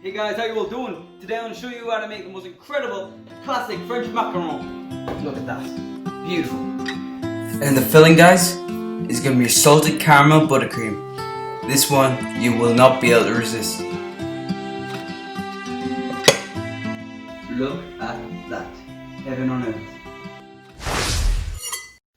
Hey guys, how you all doing? Today I'm going to show you how to make the most incredible classic French macaron. Look at that. Beautiful. And the filling, guys, is going to be salted caramel buttercream. This one you will not be able to resist. Look at that. Heaven on earth.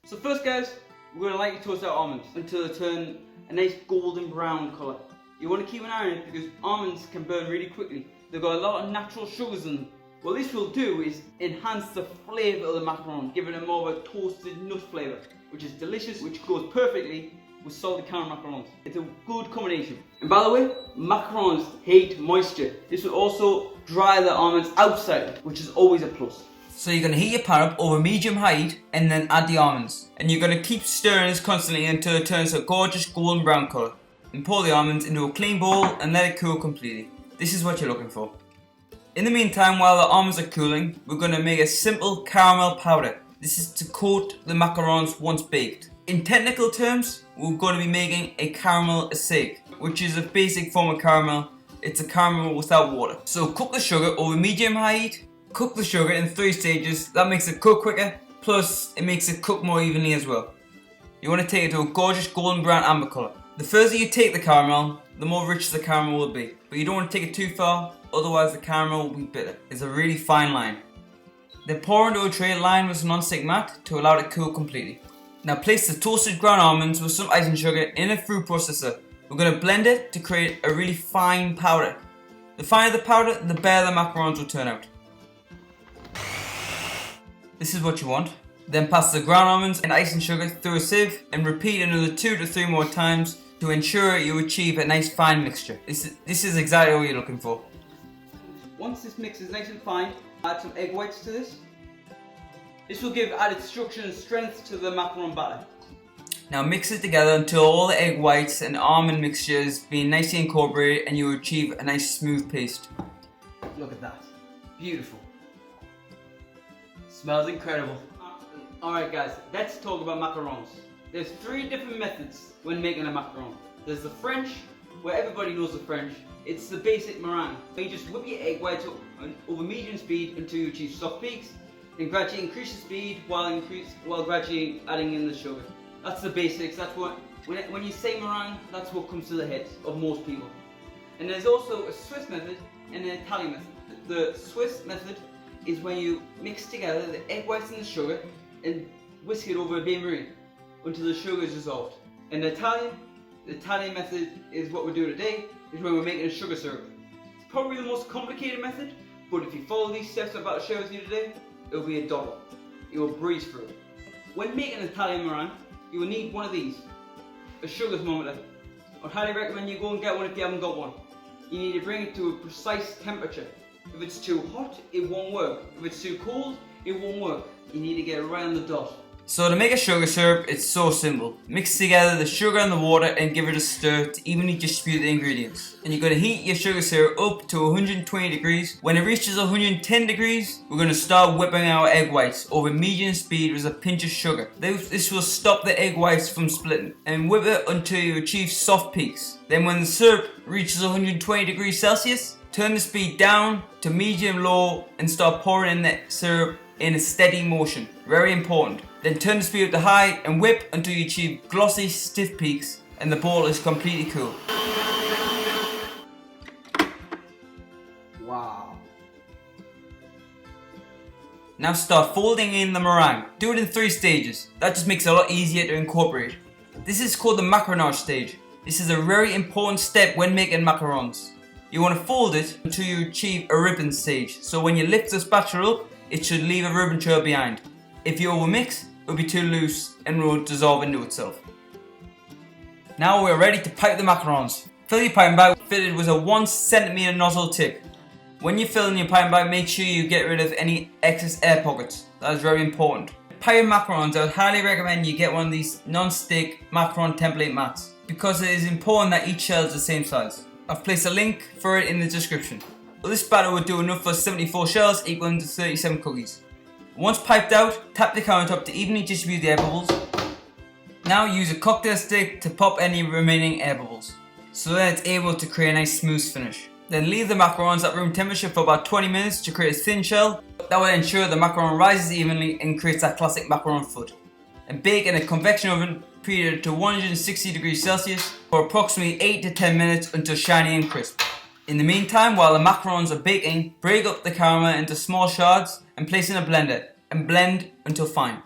So first guys, we're going to lightly toast our almonds until they turn a nice golden brown colour. You want to keep an eye on it because almonds can burn really quickly. They've got a lot of natural sugars in them. What this will do is enhance the flavour of the macaron, giving it more of a toasted nut flavour, which is delicious, which goes perfectly with salted caramel macarons. It's a good combination. And by the way, macarons hate moisture. This will also dry the almonds outside, which is always a plus. So you're going to heat your pan up over medium heat and then add the almonds. And you're going to keep stirring this constantly until it turns a gorgeous golden brown colour. And pour the almonds into a clean bowl and let it cool completely. This is what you're looking for. In the meantime, while the almonds are cooling, we're going to make a simple caramel powder. This is to coat the macarons once baked. In technical terms, we're going to be making a caramel acai, which is a basic form of caramel. It's a caramel without water. So cook the sugar over medium heat. Cook the sugar in 3 stages. That makes it cook quicker, plus it makes it cook more evenly as well. You want to take it to a gorgeous golden brown amber colour. The further you take the caramel, the more rich the caramel will be. But you don't want to take it too far, otherwise the caramel will be bitter. It's a really fine line. Then pour into a tray lined with a non-stick mat to allow it to cool completely. Now place the toasted ground almonds with some icing sugar in a food processor. We're going to blend it to create a really fine powder. The finer the powder, the better the macarons will turn out. This is what you want. Then pass the ground almonds and icing sugar through a sieve and repeat another 2 to 3 more times to ensure you achieve a nice fine mixture. This is exactly what you're looking for. Once this mix is nice and fine, add some egg whites to this. This will give added structure and strength to the macaron batter. Now mix it together until all the egg whites and almond mixture is being nicely incorporated and you will achieve a nice smooth paste. Look at that. Beautiful. Smells incredible. Alright guys, let's talk about macarons. There's 3 different methods when making a macaron. There's the French, where everybody knows the French. It's the basic meringue. You just whip your egg whites up over medium speed until you achieve soft peaks, then gradually increase the speed while gradually adding in the sugar. That's the basics. That's what when you say meringue, that's what comes to the head of most people. And there's also a Swiss method and an Italian method. The Swiss method is when you mix together the egg whites and the sugar and whisk it over a bain-marie until the sugar is dissolved. And the Italian method is what we're doing today, is when we're making a sugar syrup. It's probably the most complicated method, but if you follow these steps I'm about to share with you today, it'll be a doddle. You will breeze through it. When making an Italian meringue, you will need one of these, a sugar thermometer. I'd highly recommend you go and get one if you haven't got one. You need to bring it to a precise temperature. If it's too hot, it won't work. If it's too cold, it won't work. You need to get it right on the dot. So to make a sugar syrup, it's so simple. Mix together the sugar and the water and give it a stir to evenly distribute the ingredients. And you're going to heat your sugar syrup up to 120 degrees. When it reaches 110 degrees, we're going to start whipping our egg whites over medium speed with a pinch of sugar. This will stop the egg whites from splitting. And whip it until you achieve soft peaks. Then when the syrup reaches 120 degrees Celsius, turn the speed down to medium-low and start pouring in the syrup in a steady motion. Very important. Then turn the speed up to high and whip until you achieve glossy, stiff peaks and the bowl is completely cool. Wow. Now start folding in the meringue. Do it in 3 stages. That just makes it a lot easier to incorporate. This is called the macaronage stage. This is a very important step when making macarons. You want to fold it until you achieve a ribbon stage. So when you lift the spatula up, it should leave a ribbon trail behind. If you overmix, it'll be too loose and will dissolve into itself. Now we're ready to pipe the macarons. Fill your piping bag fitted with a 1 cm nozzle tip. When you're filling your piping bag, make sure you get rid of any excess air pockets. That is very important. Piping macarons, I would highly recommend you get one of these non-stick macaron template mats because it is important that each shell is the same size. I've placed a link for it in the description. Well, this batter would do enough for 74 shells equaling to 37 cookies. Once piped out, tap the countertop to evenly distribute the air bubbles. Now use a cocktail stick to pop any remaining air bubbles, so that it's able to create a nice smooth finish. Then leave the macarons at room temperature for about 20 minutes to create a thin shell. That will ensure the macaron rises evenly and creates that classic macaron foot. And bake in a convection oven preheated to 160 degrees Celsius for approximately 8 to 10 minutes until shiny and crisp. In the meantime, while the macarons are baking, break up the caramel into small shards and place in a blender and blend until fine.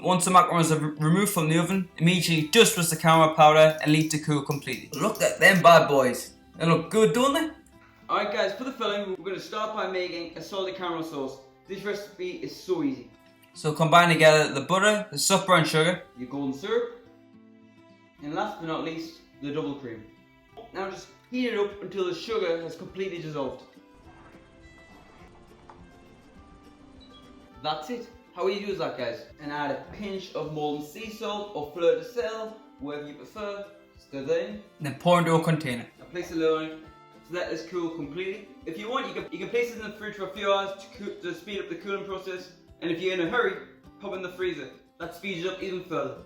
Once the macarons are removed from the oven, immediately dust with the caramel powder and leave to cool completely. Look at them bad boys. They look good, don't they? Alright guys, for the filling, we're going to start by making a salted caramel sauce. This recipe is so easy. So combine together the butter, the soft brown sugar, Your golden syrup, and last but not least, the double cream. Now just heat it up until the sugar has completely dissolved. That's it. How easy is that, guys? And add a pinch of molten sea salt or fleur de sel, whatever you prefer. Stir that in. and then pour into a container. Now place the lid on it to let this cool completely. If you want, you can place it in the fridge for a few hours to speed up the cooling process. And if you're in a hurry, pop it in the freezer. That speeds it up even further.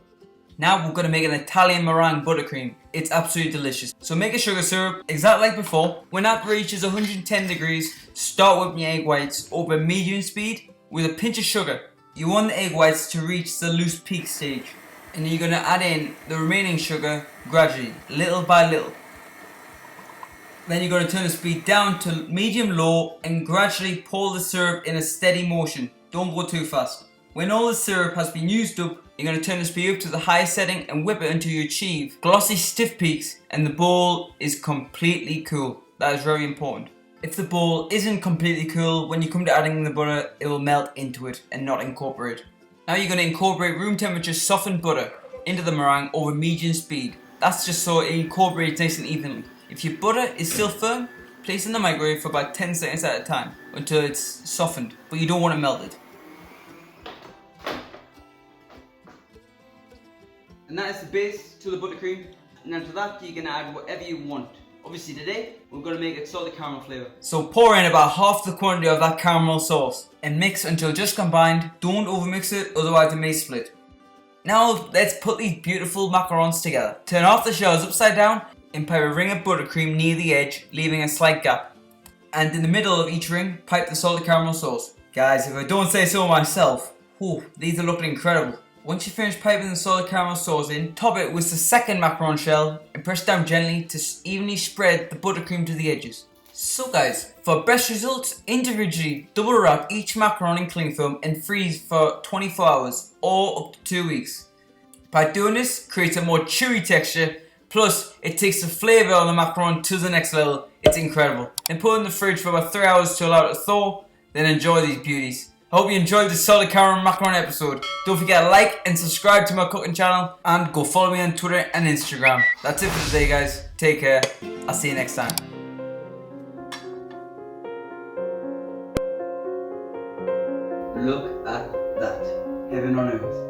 Now we're going to make an Italian meringue buttercream. It's absolutely delicious. So make a sugar syrup exactly like before. When that reaches 110 degrees, start whipping your egg whites over medium speed with a pinch of sugar. You want the egg whites to reach the loose peak stage. And you're going to add in the remaining sugar gradually, little by little. Then you're going to turn the speed down to medium-low and gradually pour the syrup in a steady motion. Don't go too fast. When all the syrup has been used up, you're going to turn the speed up to the high setting and whip it until you achieve glossy stiff peaks and the bowl is completely cool. That is very important. If the bowl isn't completely cool, when you come to adding the butter, it will melt into it and not incorporate. Now you're going to incorporate room temperature softened butter into the meringue over medium speed. That's just so it incorporates nice and evenly. If your butter is still firm, place it in the microwave for about 10 seconds at a time until it's softened, but you don't want it melted. And that is the base to the buttercream. Now to that you can add whatever you want. Obviously today we're going to make a salted caramel flavour. So pour in about half the quantity of that caramel sauce and mix until just combined. Don't overmix it, otherwise it may split. Now let's put these beautiful macarons together. Turn off the shells upside down and pipe a ring of buttercream near the edge, leaving a slight gap. And in the middle of each ring, pipe the salted caramel sauce. Guys, if I don't say so myself, these are looking incredible. Once you finish piping the salted caramel sauce in, top it with the second macaron shell and press down gently to evenly spread the buttercream to the edges. So guys, for best results, individually double wrap each macaron in cling film and freeze for 24 hours or up to 2 weeks. By doing this, creates a more chewy texture, plus it takes the flavour of the macaron to the next level. It's incredible. And put it in the fridge for about 3 hours to allow it to thaw, then enjoy these beauties. I hope you enjoyed this salted caramel macaron episode. Don't forget to like and subscribe to my cooking channel and go follow me on Twitter and Instagram. That's it for today, guys. Take care. I'll see you next time. Look at that. Heaven on earth.